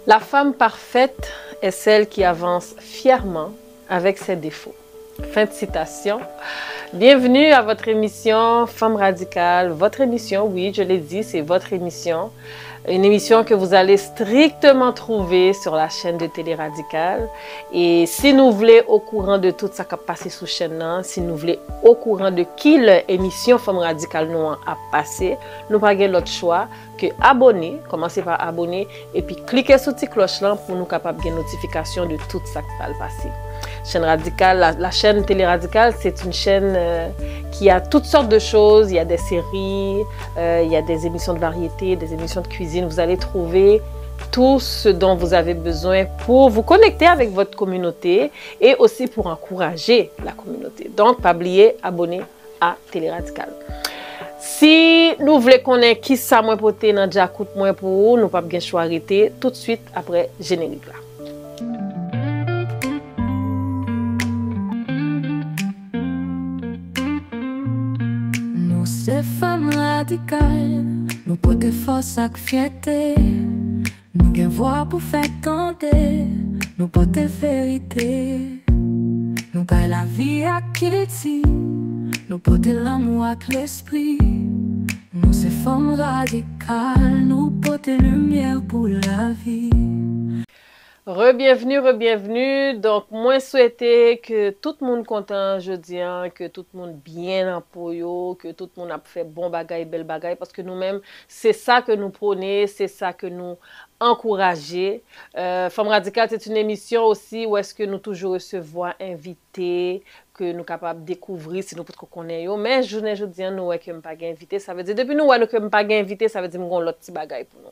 La femme parfaite est celle qui avance fièrement avec ses défauts. Fin de citation. Bienvenue à votre émission Femme Radicale. Votre émission, oui, je l'ai dit, c'est votre émission. Une émission que vous allez strictement trouver sur la chaîne de Télé Radicale. Et si nous voulons au courant de tout ça qui a passé sous chaîne, si nous voulons au courant de qui l'émission Femme Radicale nous a passé, nous n'avons pas l'autre choix que abonner, commencer par abonner et puis cliquer sur la petite cloche là pour nous capables de notification de tout ça qui va le passer. Chaîne Radicale, la chaîne Télé Radicale, c'est une chaîne qui a toutes sortes de choses. Il y a des séries, il y a des émissions de variété, des émissions de cuisine. Vous allez trouver tout ce dont vous avez besoin pour vous connecter avec votre communauté et aussi pour encourager la communauté. Donc, pas oublier, abonner à Télé Radicale. Si nous voulons connaître qui ça moins poté dans Jacout moins pour vous, nous pas bien choix arrêter tout de suite après générique là. C'est femme radicale, nous portons force et fierté. Nous avons voix pour faire tenter, nous portons vérité. Nous gagnons la vie à Kitty, nous portons l'amour avec l'esprit. Nous c'est femme radicale, nous portons lumière pour la vie. Re-bienvenue. Donc, moi souhaiter que tout le monde content jeudi, que tout le monde bien en poyo, que tout le monde a fait bon bagay, bel bagay, parce que nous-mêmes, c'est ça que nous prônons, c'est ça que nous encourager. Femme Radicale, c'est une émission aussi où est-ce que nous toujours recevons invités, que nous sommes capables de découvrir si nous pouvons connaître. Mais je ne dis pas nous que nous pas invité. Ça veut dire, depuis nous que nous pas invité, ça veut dire que nous avons l'autre petit bagay pour nous.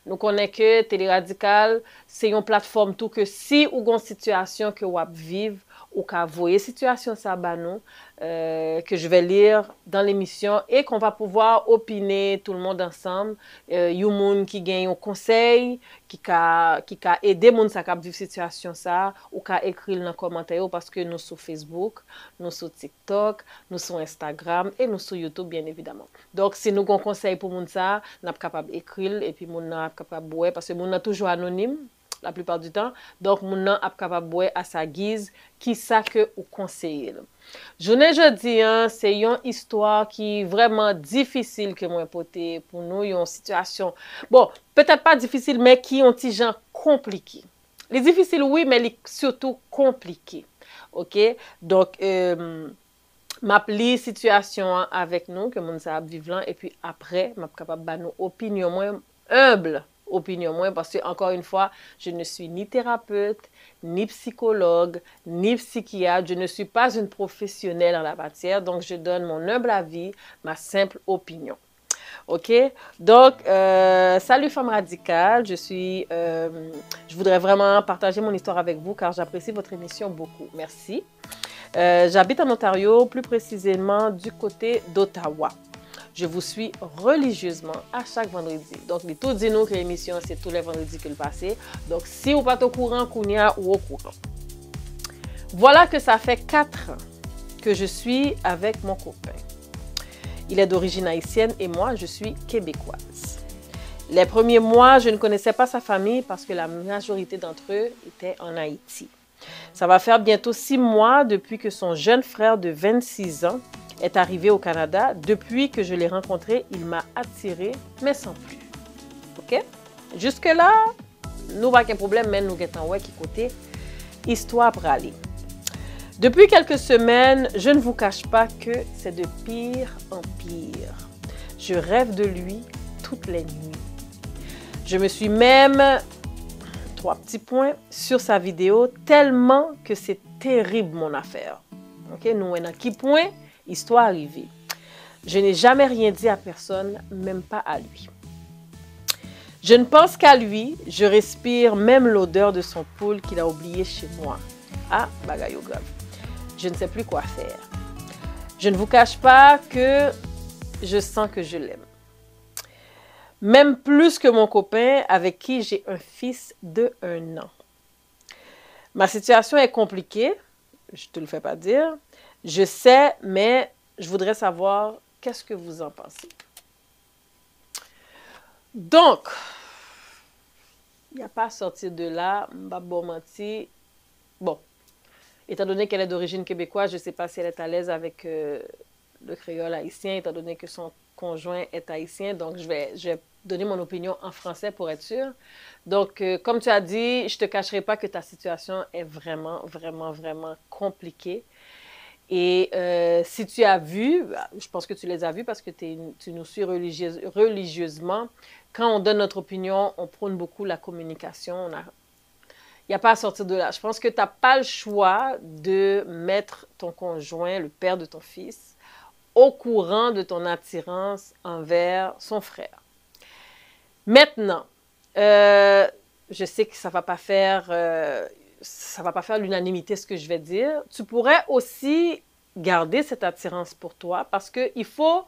Nous connaissons que Télé Radicale, c'est une plateforme tout que si ou une situation que vous vivez, ou qu'à voyer situation ça nous, que je vais lire dans l'émission et qu'on va pouvoir opiner tout le monde ensemble. You moun qui gagne un conseil, qui a aidé moun sa k'ap vivre situation ça, ou qu'a écrit dans commentaire parce que nous sur Facebook, nous sur TikTok, nous sur Instagram et nous sur YouTube bien évidemment. Donc si nous avons un conseil pour moun ça, nous sommes capables d'écrire et puis moun n'a capable ouais parce que moun n'a toujours anonyme la plupart du temps. Donc moun n'a capable ouais à sa guise qui ça que ou conseiller. Journée jeudi, c'est une histoire qui est vraiment difficile que moi porter pour nous, une situation, bon, peut-être pas difficile, mais qui est un petit genre compliqué. Les difficiles, oui, mais les surtout compliqués. OK? Donc, m'appli situation avec nous, que nous savons vivre et puis après, je suis capable de nous opinion moins humble. Opinion moins parce que encore une fois je ne suis ni thérapeute ni psychologue ni psychiatre, je ne suis pas une professionnelle en la matière, donc je donne mon humble avis, ma simple opinion. OK? Donc salut Femme Radicale, je voudrais vraiment partager mon histoire avec vous car j'apprécie votre émission beaucoup. Merci. J'habite en Ontario, plus précisément du côté d'Ottawa. Je vous suis religieusement à chaque vendredi. Donc, les tout dit nous que l'émission, c'est tous les vendredis que le passé. Donc, si vous n'êtes pas au courant, Kounia ou au courant. Voilà que ça fait 4 ans que je suis avec mon copain. Il est d'origine haïtienne et moi, je suis québécoise. Les premiers mois, je ne connaissais pas sa famille parce que la majorité d'entre eux étaient en Haïti. Ça va faire bientôt 6 mois depuis que son jeune frère de 26 ans est arrivé au Canada. Depuis que je l'ai rencontré, il m'a attiré, mais sans plus. OK? Jusque-là, nous n'avons pas de problème, mais nous avons qui côté histoire pour aller. Depuis quelques semaines, je ne vous cache pas que c'est de pire en pire. Je rêve de lui toutes les nuits. Je me suis même, 3 petits points, sur sa vidéo, tellement que c'est terrible mon affaire. OK? Nous, on a qui point? Histoire arrivée. Je n'ai jamais rien dit à personne, même pas à lui. Je ne pense qu'à lui, je respire même l'odeur de son poule qu'il a oublié chez moi. Ah, bagayo grave. Je ne sais plus quoi faire. Je ne vous cache pas que je sens que je l'aime. Même plus que mon copain avec qui j'ai un fils de 1 an. Ma situation est compliquée, je ne te le fais pas dire. Je sais, mais je voudrais savoir qu'est-ce que vous en pensez. Donc, Il n'y a pas à sortir de là, m'a bon menti. Bon, étant donné qu'elle est d'origine québécoise, je ne sais pas si elle est à l'aise avec le créole haïtien, étant donné que son conjoint est haïtien. Donc, je vais donner mon opinion en français pour être sûre. Donc, comme tu as dit, je ne te cacherai pas que ta situation est vraiment, vraiment, vraiment compliquée. Et si tu as vu, je pense que tu les as vus parce que tu nous suis religieusement, quand on donne notre opinion, on prône beaucoup la communication. Il n'y a pas à sortir de là. Je pense que tu n'as pas le choix de mettre ton conjoint, le père de ton fils, au courant de ton attirance envers son frère. Maintenant, je sais que ça ne va pas faire l'unanimité ce que je vais dire. Tu pourrais aussi garder cette attirance pour toi parce qu'il faut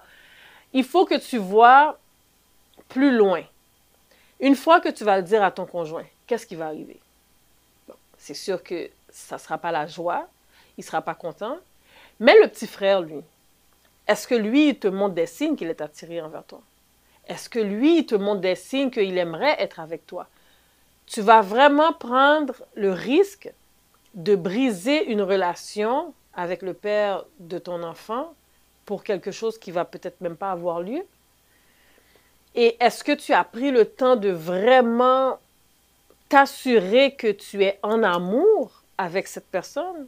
que tu vois plus loin. Une fois que tu vas le dire à ton conjoint, qu'est-ce qui va arriver? Bon, c'est sûr que ça ne sera pas la joie, il ne sera pas content. Mais le petit frère, lui, est-ce que lui, il te montre des signes qu'il est attiré envers toi? Est-ce que lui, il te montre des signes qu'il aimerait être avec toi? Tu vas vraiment prendre le risque de briser une relation avec le père de ton enfant pour quelque chose qui va peut-être même pas avoir lieu? Et est-ce que tu as pris le temps de vraiment t'assurer que tu es en amour avec cette personne?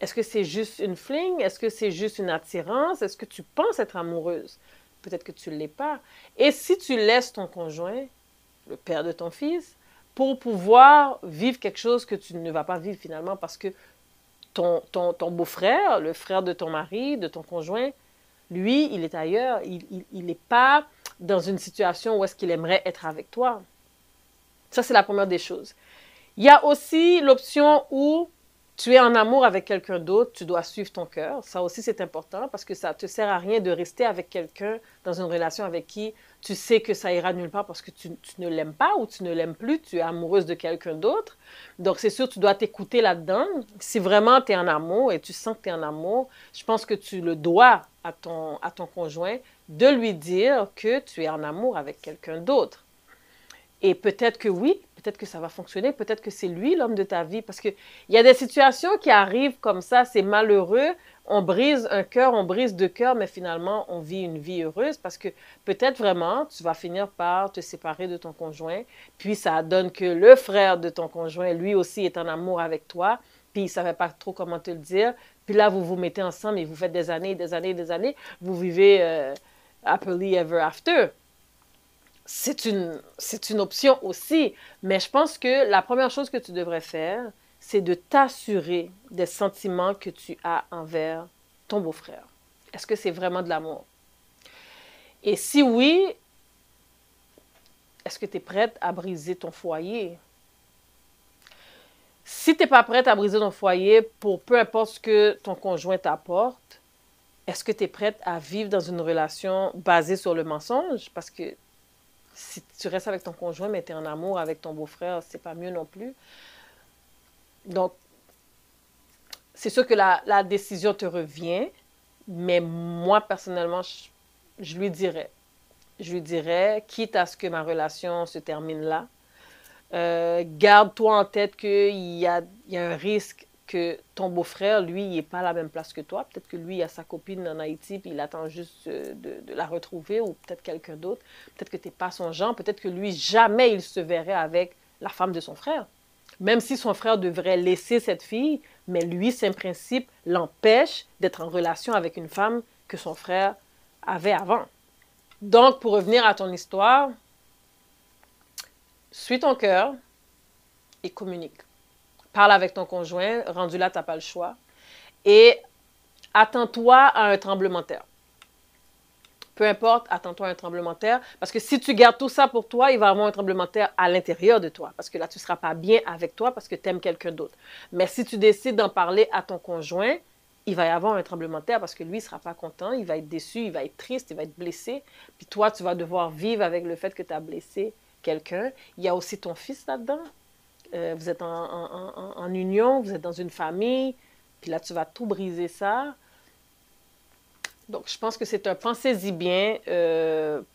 Est-ce que c'est juste une fling? Est-ce que c'est juste une attirance? Est-ce que tu penses être amoureuse? Peut-être que tu ne l'es pas. Et si tu laisses ton conjoint, le père de ton fils, pour pouvoir vivre quelque chose que tu ne vas pas vivre finalement parce que ton beau-frère, le frère de ton mari, de ton conjoint, lui, il est ailleurs. Il n'est pas dans une situation où est-ce qu'il aimerait être avec toi. Ça, c'est la première des choses. Il y a aussi l'option où tu es en amour avec quelqu'un d'autre, tu dois suivre ton cœur. Ça aussi, c'est important parce que ça ne te sert à rien de rester avec quelqu'un dans une relation avec qui tu sais que ça ira nulle part parce que tu ne l'aimes pas ou tu ne l'aimes plus, tu es amoureuse de quelqu'un d'autre. Donc, c'est sûr, tu dois t'écouter là-dedans. Si vraiment tu es en amour et tu sens que tu es en amour, je pense que tu le dois à ton conjoint de lui dire que tu es en amour avec quelqu'un d'autre. Et peut-être que oui, peut-être que ça va fonctionner, peut-être que c'est lui l'homme de ta vie. Parce qu'il y a des situations qui arrivent comme ça, c'est malheureux, on brise un cœur, on brise deux cœurs, mais finalement, on vit une vie heureuse parce que peut-être vraiment, tu vas finir par te séparer de ton conjoint, puis ça donne que le frère de ton conjoint, lui aussi, est en amour avec toi, puis il ne savait pas trop comment te le dire, puis là, vous vous mettez ensemble et vous faites des années, des années, des années, vous vivez happily ever after. C'est une option aussi, mais je pense que la première chose que tu devrais faire, c'est de t'assurer des sentiments que tu as envers ton beau-frère. Est-ce que c'est vraiment de l'amour? Et si oui, est-ce que tu es prête à briser ton foyer? Si tu n'es pas prête à briser ton foyer pour peu importe ce que ton conjoint t'apporte, est-ce que tu es prête à vivre dans une relation basée sur le mensonge? Parce que si tu restes avec ton conjoint, mais tu es en amour avec ton beau-frère, c'est pas mieux non plus. Donc, c'est sûr que la décision te revient, mais moi, personnellement, je lui dirais. Je lui dirais, quitte à ce que ma relation se termine là, garde-toi en tête qu'il y a un risque que ton beau-frère, lui, il n'est pas à la même place que toi. Peut-être que lui, il a sa copine en Haïti, puis il attend juste de la retrouver, ou peut-être quelqu'un d'autre. Peut-être que tu n'es pas son genre. Peut-être que lui, jamais il se verrait avec la femme de son frère. Même si son frère devrait laisser cette fille, mais lui, c'est un principe, l'empêche d'être en relation avec une femme que son frère avait avant. Donc, pour revenir à ton histoire, suis ton cœur et communique. Parle avec ton conjoint, rendu là, tu n'as pas le choix. Et attends-toi à un tremblement de terre. Peu importe, attends-toi à un tremblement de terre. Parce que si tu gardes tout ça pour toi, il va y avoir un tremblement de terre à l'intérieur de toi. Parce que là, tu ne seras pas bien avec toi parce que tu aimes quelqu'un d'autre. Mais si tu décides d'en parler à ton conjoint, il va y avoir un tremblement de terre parce que lui, il ne sera pas content, il va être déçu, il va être triste, il va être blessé. Puis toi, tu vas devoir vivre avec le fait que tu as blessé quelqu'un. Il y a aussi ton fils là-dedans. Vous êtes en union, vous êtes dans une famille, puis là, tu vas tout briser ça. Donc, je pense que c'est un pensez-y bien.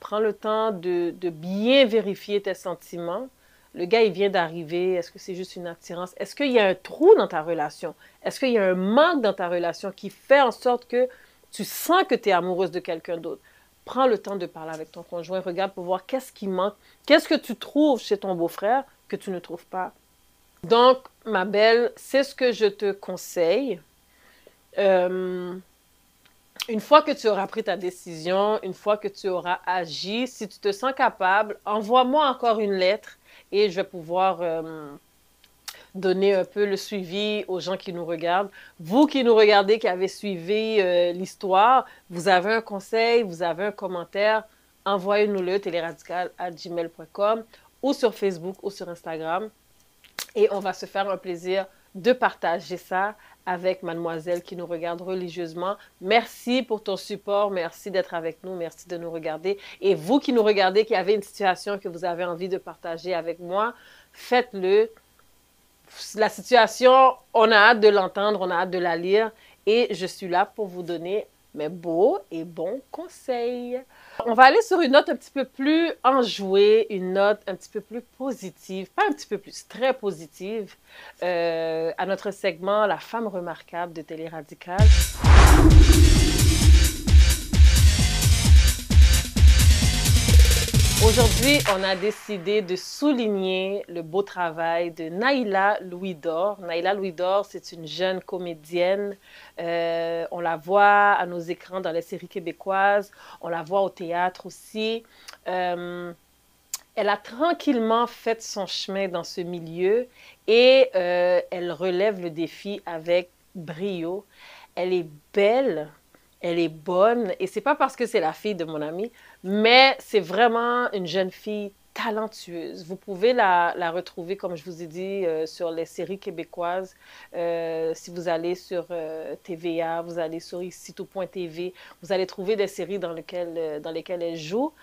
Prends le temps de bien vérifier tes sentiments. Le gars, il vient d'arriver. Est-ce que c'est juste une attirance? Est-ce qu'il y a un trou dans ta relation? Est-ce qu'il y a un manque dans ta relation qui fait en sorte que tu sens que tu es amoureuse de quelqu'un d'autre? Prends le temps de parler avec ton conjoint. Regarde pour voir qu'est-ce qui manque. Qu'est-ce que tu trouves chez ton beau-frère que tu ne trouves pas? Donc, ma belle, c'est ce que je te conseille. Une fois que tu auras pris ta décision, une fois que tu auras agi, si tu te sens capable, envoie-moi encore une lettre et je vais pouvoir donner un peu le suivi aux gens qui nous regardent. Vous qui nous regardez, qui avez suivi l'histoire, vous avez un conseil, vous avez un commentaire, envoyez-nous-le, téléradical@gmail.com ou sur Facebook ou sur Instagram. Et on va se faire un plaisir de partager ça avec mademoiselle qui nous regarde religieusement. Merci pour ton support, merci d'être avec nous, merci de nous regarder. Et vous qui nous regardez, qui avez une situation que vous avez envie de partager avec moi, faites-le. La situation, on a hâte de l'entendre, on a hâte de la lire et je suis là pour vous donner mes beaux et bons conseils. On va aller sur une note un petit peu plus enjouée, une note un petit peu plus positive, pas un petit peu plus, très positive, à notre segment La femme remarquable de Télé Radical. Aujourd'hui, on a décidé de souligner le beau travail de Naïla Louis-D'Or. Naïla Louis-D'Or, c'est une jeune comédienne. On la voit à nos écrans dans les séries québécoises. On la voit au théâtre aussi. Elle a tranquillement fait son chemin dans ce milieu et elle relève le défi avec brio. Elle est belle. Elle est bonne, et c'est pas parce que c'est la fille de mon ami, mais c'est vraiment une jeune fille talentueuse. Vous pouvez la retrouver, comme je vous ai dit, sur les séries québécoises. Si vous allez sur TVA, vous allez sur icitout.tv, vous allez trouver des séries dans lesquelles elle joue.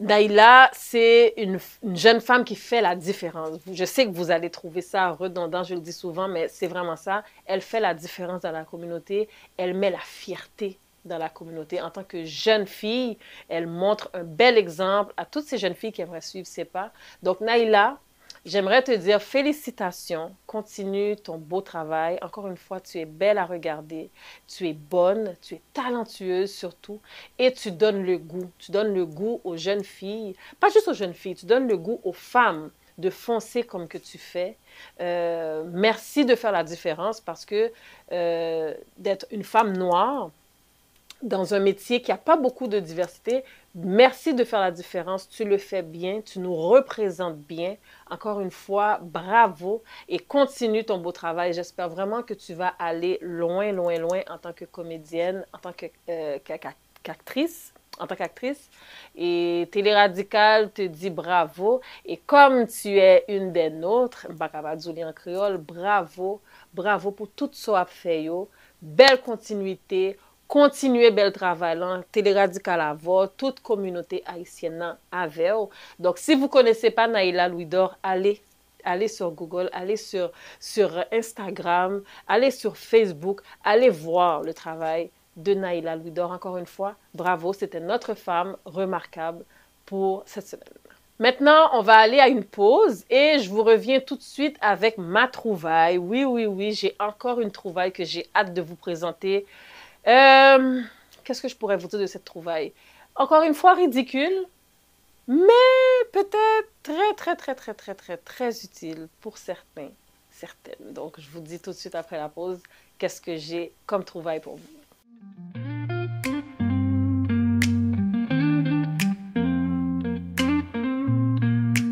Naïla, c'est une jeune femme qui fait la différence. Je sais que vous allez trouver ça redondant, je le dis souvent, mais c'est vraiment ça. Elle fait la différence dans la communauté. Elle met la fierté dans la communauté. En tant que jeune fille, elle montre un bel exemple à toutes ces jeunes filles qui aimeraient suivre ses pas. Donc, Naïla, j'aimerais te dire félicitations, continue ton beau travail. Encore une fois, tu es belle à regarder, tu es bonne, tu es talentueuse surtout et tu donnes le goût. Tu donnes le goût aux jeunes filles, pas juste aux jeunes filles, tu donnes le goût aux femmes de foncer comme que tu fais. Merci de faire la différence parce que d'être une femme noire, dans un métier qui n'a pas beaucoup de diversité, merci de faire la différence. Tu le fais bien, tu nous représentes bien. Encore une fois, bravo et continue ton beau travail. J'espère vraiment que tu vas aller loin, loin, loin en tant que comédienne, en tant qu'actrice. En tant qu'actrice. Et Télé Radical te dit bravo. Et comme tu es une des nôtres, Bakabadzouli en créole, bravo. Bravo pour tout ce que tu as fait. Belle continuité. Continuez bel travail là, Télé Radical avant, toute communauté haïtienne avec. Donc, si vous ne connaissez pas Naïla Louis-D'Or, allez sur Google, allez sur Instagram, allez sur Facebook, allez voir le travail de Naïla Louis-D'Or. Encore une fois, bravo, c'était notre femme remarquable pour cette semaine. Maintenant, on va aller à une pause et je vous reviens tout de suite avec ma trouvaille. Oui, oui, oui, j'ai encore une trouvaille que j'ai hâte de vous présenter. Qu'est-ce que je pourrais vous dire de cette trouvaille? Encore une fois, ridicule, mais peut-être très, très, très, très, très, très, très utile pour certains, certaines. Donc, je vous dis tout de suite après la pause, qu'est-ce que j'ai comme trouvaille pour vous.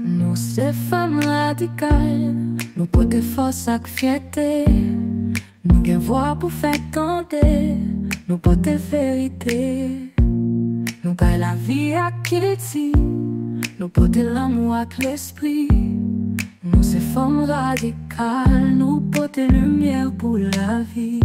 Nous, ces femmes radicales, nous portons force et fierté. Nous avons voix pour faire canter. Nous portons vérité. Nous gagnons la vie à qui nous portons l'amour avec l'esprit. Nous, ces femmes radicales, nous portons lumière pour la vie.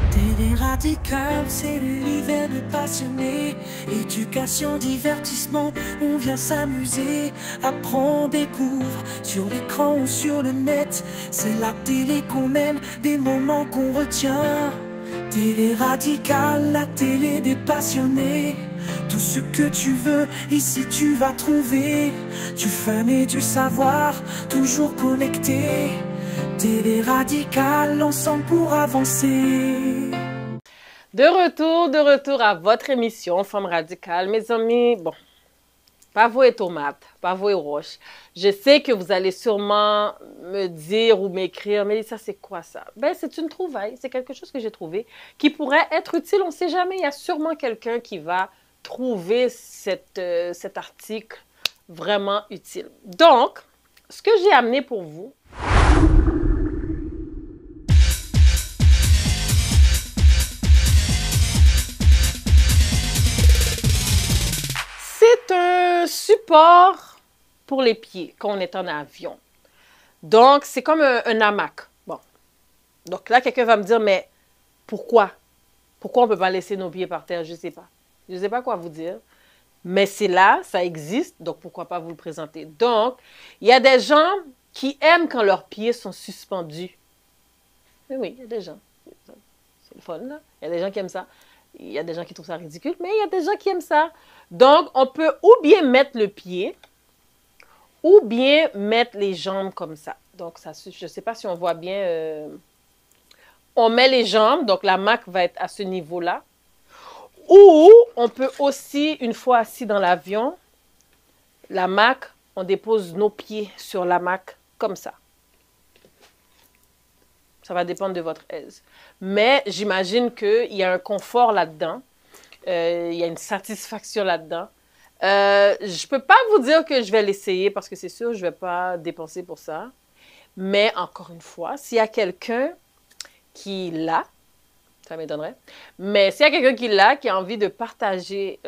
Télé Radical, c'est l'univers de passionnés. Éducation, divertissement, on vient s'amuser. Apprendre, découvre, sur l'écran ou sur le net. C'est la télé qu'on aime, des moments qu'on retient. Télé Radical, la télé des passionnés. Tout ce que tu veux, ici tu vas trouver. Du fun et du savoir, toujours connecté. Télé Radicale, ensemble pour avancer. De retour à votre émission Femme Radicale. Mes amis, bon, pavot et tomates, pavot et roche. Je sais que vous allez sûrement me dire ou m'écrire, mais ça c'est quoi ça? Ben, c'est une trouvaille, c'est quelque chose que j'ai trouvé qui pourrait être utile, on ne sait jamais. Il y a sûrement quelqu'un qui va trouver cet article vraiment utile. Donc, ce que j'ai amené pour vous, c'est un support pour les pieds quand on est en avion. Donc, c'est comme un hamac. Bon. Donc là, quelqu'un va me dire, mais pourquoi? Pourquoi on ne peut pas laisser nos pieds par terre? Je ne sais pas. Je ne sais pas quoi vous dire. Mais c'est là, ça existe, donc pourquoi pas vous le présenter. Donc, il y a des gens qui aiment quand leurs pieds sont suspendus. Oui, il y a des gens. C'est le fun, là. Il y a des gens qui aiment ça. Il y a des gens qui trouvent ça ridicule, mais il y a des gens qui aiment ça. Donc, on peut ou bien mettre le pied, ou bien mettre les jambes comme ça. Donc, ça, je ne sais pas si on voit bien. On met les jambes, donc la hamac va être à ce niveau-là. Ou on peut aussi, une fois assis dans l'avion, la hamac, on dépose nos pieds sur la hamac comme ça. Ça va dépendre de votre aise. Mais j'imagine qu'il y a un confort là-dedans. Il y a une satisfaction là-dedans. Je ne peux pas vous dire que je vais l'essayer parce que c'est sûr, je ne vais pas dépenser pour ça. Mais encore une fois, s'il y a quelqu'un qui l'a, ça m'étonnerait. Mais s'il y a quelqu'un qui l'a, qui a envie de partager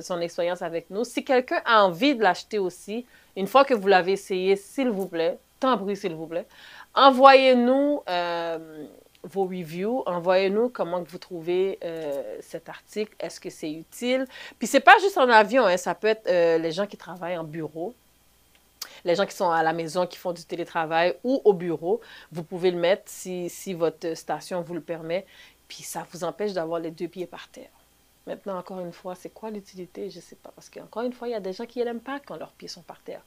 son expérience avec nous, si quelqu'un a envie de l'acheter aussi, une fois que vous l'avez essayé, s'il vous plaît, tant pis s'il vous plaît, envoyez-nous vos reviews, envoyez-nous comment vous trouvez cet article, est-ce que c'est utile. Puis c'est pas juste en avion, hein, ça peut être les gens qui travaillent en bureau. Les gens qui sont à la maison, qui font du télétravail ou au bureau, vous pouvez le mettre si votre station vous le permet. Puis ça vous empêche d'avoir les deux pieds par terre. Maintenant, encore une fois, c'est quoi l'utilité? Je ne sais pas. Parce qu'encore une fois, il y a des gens qui n'aiment pas quand leurs pieds sont par terre.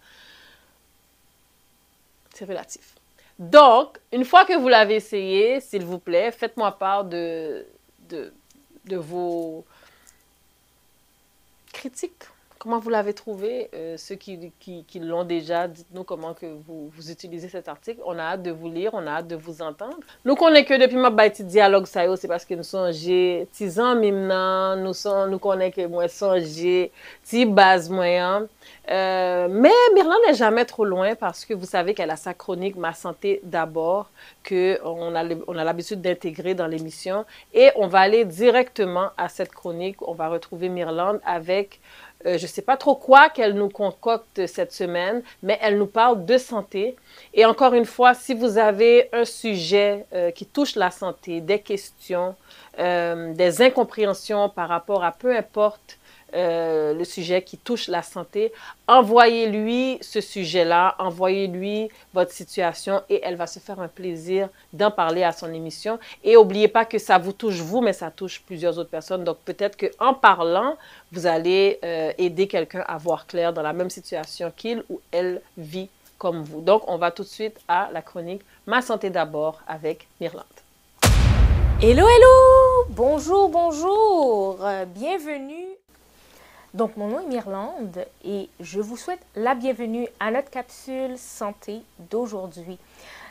C'est relatif. Donc, une fois que vous l'avez essayé, s'il vous plaît, faites-moi part de vos critiques. Comment vous l'avez trouvé? Ceux qui l'ont déjà, dites-nous comment que vous utilisez cet article. On a hâte de vous lire, on a hâte de vous entendre. Nous connaissons que depuis ma petit dialogue, ça c'est parce que nous sommes petits ans maintenant, nous connaissons que moi songé, petit base moyen. Mais Myrlande n'est jamais trop loin parce que vous savez qu'elle a sa chronique Ma santé d'abord, qu'on a l'habitude d'intégrer dans l'émission. Et on va aller directement à cette chronique. On va retrouver Myrlande avec... je ne sais pas trop quoi qu'elle nous concocte cette semaine, mais elle nous parle de santé. Et encore une fois, si vous avez un sujet qui touche la santé, des questions, des incompréhensions par rapport à peu importe le sujet qui touche la santé, envoyez-lui ce sujet-là, envoyez-lui votre situation et elle va se faire un plaisir d'en parler à son émission. Et n'oubliez pas que ça vous touche vous, mais ça touche plusieurs autres personnes. Donc peut-être qu'en parlant, vous allez aider quelqu'un à voir clair dans la même situation qu'il ou elle vit comme vous. Donc on va tout de suite à la chronique Ma santé d'abord avec Myrlande. Hello, hello! Bonjour, bonjour! Bienvenue. Donc, mon nom est Myrlande et je vous souhaite la bienvenue à notre capsule santé d'aujourd'hui.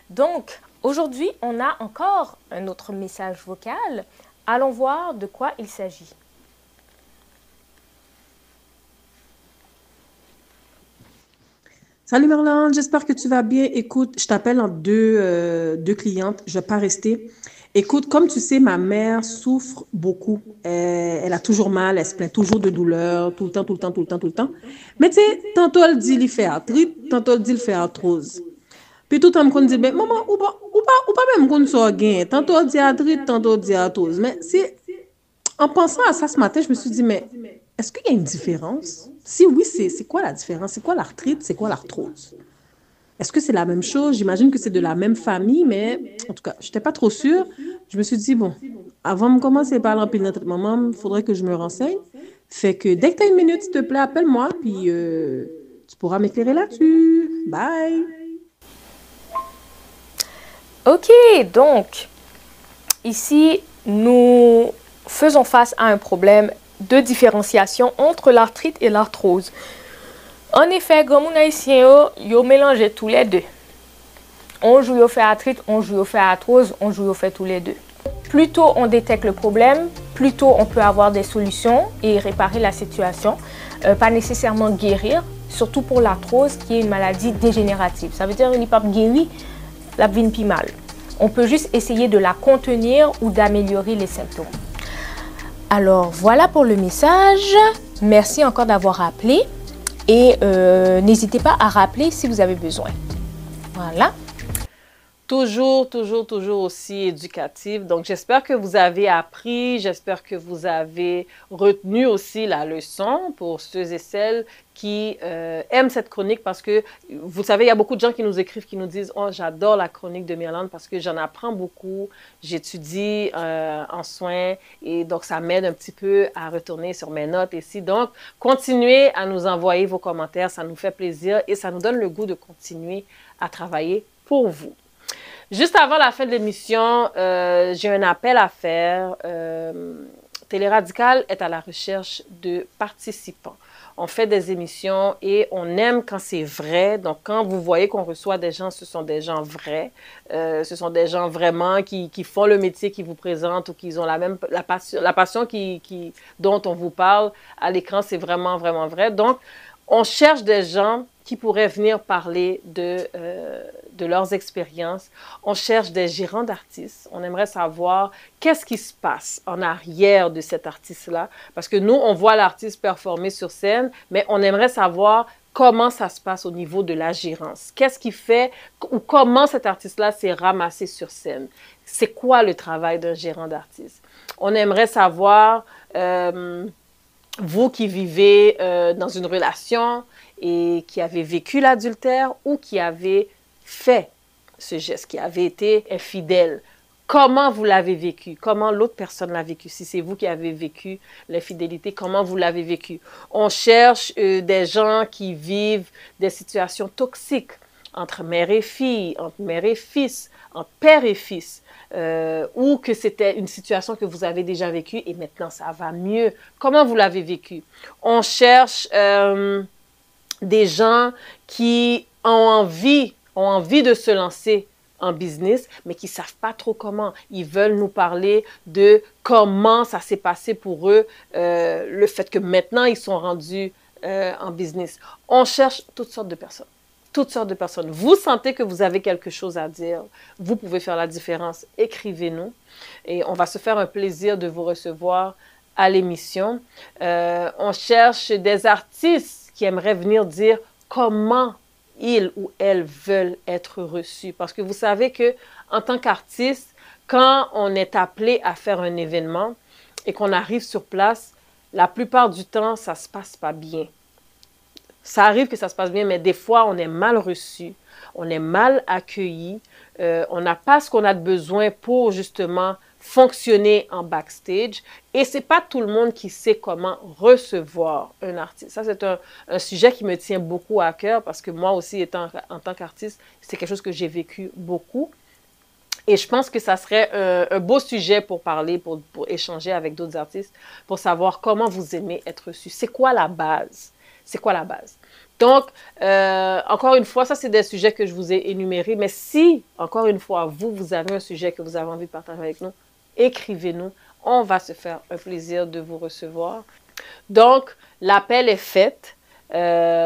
Donc, aujourd'hui, on a encore un autre message vocal. Allons voir de quoi il s'agit. Salut Myrlande, j'espère que tu vas bien. Écoute, je t'appelle en deux clientes, je ne vais pas rester. Écoute, comme tu sais, ma mère souffre beaucoup. Elle a toujours mal, elle se plaint toujours de douleur, tout le temps, tout le temps, tout le temps, tout le temps. Mais tu sais, tantôt elle dit qu'il fait arthrite, tantôt elle dit qu'il fait arthrose. Puis tout le temps, on dit, mais maman, ou pas même qu'on soit gain. Tantôt elle dit arthrite, tantôt elle dit arthrose. Mais en pensant à ça ce matin, je me suis dit, mais est-ce qu'il y a une différence? Si oui, c'est quoi la différence? C'est quoi l'arthrite? C'est quoi l'arthrose? Est-ce que c'est la même chose? J'imagine que c'est de la même famille, mais en tout cas, je n'étais pas trop sûre. Je me suis dit, bon, avant de commencer à parler en pile notre maman, il faudrait que je me renseigne. Fait que dès que tu as une minute, s'il te plaît, appelle-moi, puis tu pourras m'éclairer là-dessus. Bye! Ok, donc, ici, nous faisons face à un problème de différenciation entre l'arthrite et l'arthrose. En effet, comme on haïtien, yo mélangé tous les deux. On joue au fait arthrite, on joue au fait arthrose, on joue au fait tous les deux. Plus tôt on détecte le problème, plus tôt on peut avoir des solutions et réparer la situation. Pas nécessairement guérir, surtout pour l'arthrose qui est une maladie dégénérative. Ça veut dire qu'il n'est pas guéri, la vie n'est mal. On peut juste essayer de la contenir ou d'améliorer les symptômes. Alors voilà pour le message. Merci encore d'avoir appelé et n'hésitez pas à rappeler si vous avez besoin. Voilà. Toujours aussi éducative. Donc, j'espère que vous avez appris, j'espère que vous avez retenu aussi la leçon pour ceux et celles qui aiment cette chronique parce que, vous savez, il y a beaucoup de gens qui nous écrivent, qui nous disent « Oh, j'adore la chronique de Myrlande parce que j'en apprends beaucoup, j'étudie en soins et donc ça m'aide un petit peu à retourner sur mes notes ici. » Donc, continuez à nous envoyer vos commentaires, ça nous fait plaisir et ça nous donne le goût de continuer à travailler pour vous. Juste avant la fin de l'émission, j'ai un appel à faire. Téléradical est à la recherche de participants. On fait des émissions et on aime quand c'est vrai. Donc, quand vous voyez qu'on reçoit des gens, ce sont des gens vrais. Ce sont des gens vraiment qui font le métier qui vous présente ou qui ont la passion dont on vous parle à l'écran. C'est vraiment, vraiment vrai. Donc, on cherche des gens qui pourraient venir parler de leurs expériences. On cherche des gérants d'artistes. On aimerait savoir qu'est-ce qui se passe en arrière de cet artiste-là. Parce que nous, on voit l'artiste performer sur scène, mais on aimerait savoir comment ça se passe au niveau de la gérance. Qu'est-ce qui fait ou comment cet artiste-là s'est ramassé sur scène? C'est quoi le travail d'un gérant d'artiste? On aimerait savoir, vous qui vivez dans une relation et qui avez vécu l'adultère ou qui avez fait ce geste, qui avez été infidèle, comment vous l'avez vécu? Comment l'autre personne l'a vécu? Si c'est vous qui avez vécu l'infidélité, comment vous l'avez vécu? On cherche des gens qui vivent des situations toxiques entre mère et fille, entre mère et fils, entre père et fils, ou que c'était une situation que vous avez déjà vécue et maintenant ça va mieux. Comment vous l'avez vécu? On cherche des gens qui ont envie de se lancer en business, mais qui ne savent pas trop comment. Ils veulent nous parler de comment ça s'est passé pour eux, le fait que maintenant ils sont rendus en business. On cherche toutes sortes de personnes. Toutes sortes de personnes. Vous sentez que vous avez quelque chose à dire, vous pouvez faire la différence. Écrivez-nous et on va se faire un plaisir de vous recevoir à l'émission. On cherche des artistes qui aimeraient venir dire comment ils ou elles veulent être reçus. Parce que vous savez que en tant qu'artiste, quand on est appelé à faire un événement et qu'on arrive sur place, la plupart du temps, ça ne se passe pas bien. Ça arrive que ça se passe bien, mais des fois, on est mal reçu, on est mal accueilli, on n'a pas ce qu'on a de besoin pour justement fonctionner en backstage. Et ce n'est pas tout le monde qui sait comment recevoir un artiste. Ça, c'est un sujet qui me tient beaucoup à cœur parce que moi aussi, en tant qu'artiste, c'est quelque chose que j'ai vécu beaucoup. Et je pense que ça serait un beau sujet pour parler, pour échanger avec d'autres artistes, pour savoir comment vous aimez être reçu. C'est quoi la base? C'est quoi la base? Donc, encore une fois, ça, c'est des sujets que je vous ai énumérés. Mais si, encore une fois, vous avez un sujet que vous avez envie de partager avec nous, écrivez-nous. On va se faire un plaisir de vous recevoir. Donc, l'appel est fait,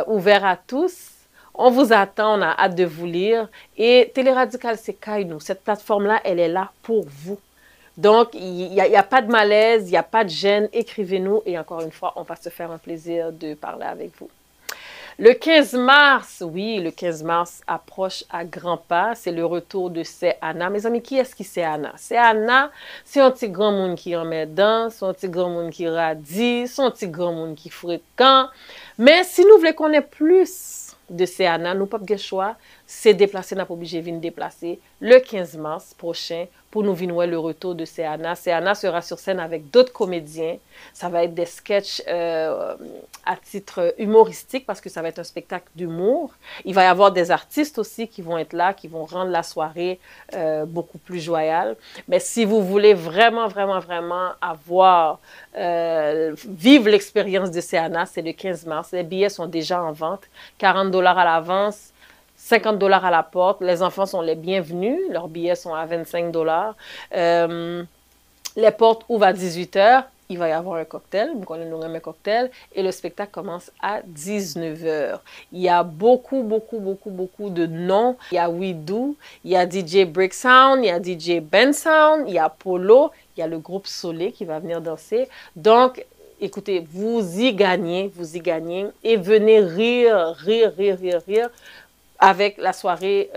ouvert à tous. On vous attend, on a hâte de vous lire. Et Téléradical, c'est Kainou. Cette plateforme-là, elle est là pour vous. Donc, il n'y a pas de malaise, il n'y a pas de gêne. Écrivez-nous et encore une fois, on va se faire un plaisir de parler avec vous. Le 15 mars, oui, le 15 mars approche à grands pas. C'est le retour de C'est Anna. Mes amis, qui est-ce qui c'est Anna? C'est Anna, c'est un petit grand monde qui en met dedans, c'est un petit grand monde qui radie, c'est un petit grand monde qui fréquent. Mais si nous voulons connaître plus de C'est Anna, nous n'avons pas de choix. c'est déplacé, n'a pas obligé de venir déplacer le 15 mars prochain pour nous venir le retour de Céana. Céana sera sur scène avec d'autres comédiens. Ça va être des sketchs à titre humoristique parce que ça va être un spectacle d'humour. Il va y avoir des artistes aussi qui vont être là, qui vont rendre la soirée beaucoup plus joyale. Mais si vous voulez vraiment avoir, vivre l'expérience de Céana, c'est le 15 mars. Les billets sont déjà en vente. 40 $ à l'avance. 50 $ à la porte. Les enfants sont les bienvenus. Leurs billets sont à 25 $. Les portes ouvrent à 18 h. Il va y avoir un cocktail. Vous connaissez nous un cocktail. Et le spectacle commence à 19 h. Il y a beaucoup de noms. Il y a We Do. Il y a DJ Break Sound. Il y a DJ Ben Sound. Il y a Polo. Il y a le groupe Soleil qui va venir danser. Donc, écoutez, vous y gagnez. Et venez rire avec la soirée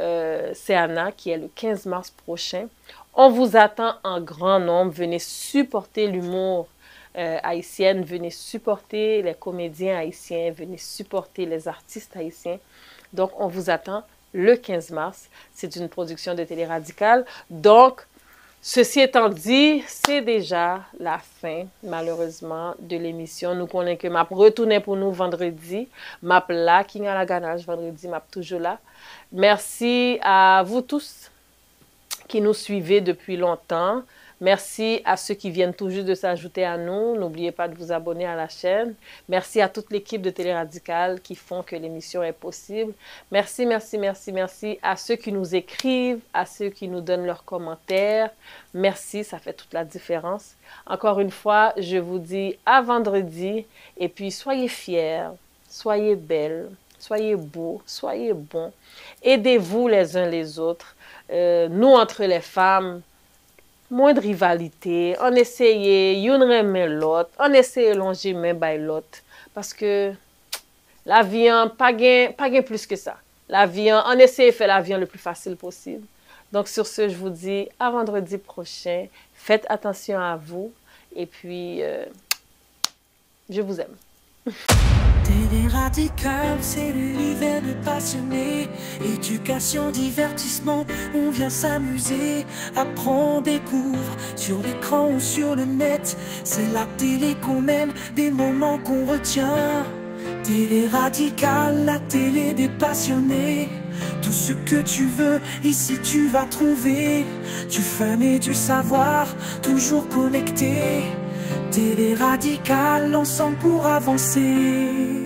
Céana qui est le 15 mars prochain. On vous attend en grand nombre. Venez supporter l'humour haïtien, venez supporter les comédiens haïtiens, venez supporter les artistes haïtiens. Donc, on vous attend le 15 mars. C'est une production de Télé Radical. Donc, ceci étant dit, c'est déjà la fin, malheureusement, de l'émission. Nous connaissons que m'a retourné pour nous vendredi. M'a là, qui a la ganache vendredi, m'a toujours là. Merci à vous tous qui nous suivez depuis longtemps. Merci à ceux qui viennent tout juste de s'ajouter à nous. N'oubliez pas de vous abonner à la chaîne. Merci à toute l'équipe de Télé Radical qui font que l'émission est possible. Merci à ceux qui nous écrivent, à ceux qui nous donnent leurs commentaires. Merci, ça fait toute la différence. Encore une fois, je vous dis à vendredi. Et puis, soyez fiers, soyez belles, soyez beaux, soyez bons. Aidez-vous les uns les autres. Nous, entre les femmes, moins de rivalité, on essaye une remet l'autre, on essaye de longer main by l'autre. Parce que la vie, pas gain plus que ça. La vie, on essaye de faire la vie le plus facile possible. Donc sur ce, je vous dis à vendredi prochain. Faites attention à vous. Et puis, je vous aime. Télé Radical, c'est l'univers de passionnés. Éducation, divertissement, on vient s'amuser. Apprend, découvre, sur l'écran ou sur le net. C'est la télé qu'on aime, des moments qu'on retient. Télé Radical, la télé des passionnés. Tout ce que tu veux, ici tu vas trouver. Du fun et du savoir, toujours connecté. Télé Radical, ensemble pour avancer.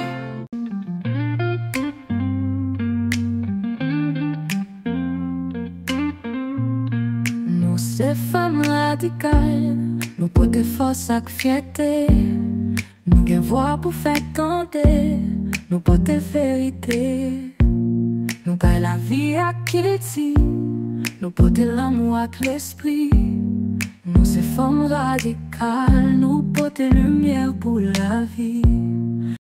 Nous c'est femmes radicales, nous portons force avec fierté. Nous gagnons voix pour faire canter, nous portons vérité. Nous gagnons la vie à qui dit, nous portons l'amour avec l'esprit. Nous c'est femmes radicales, nous portons lumière pour la vie.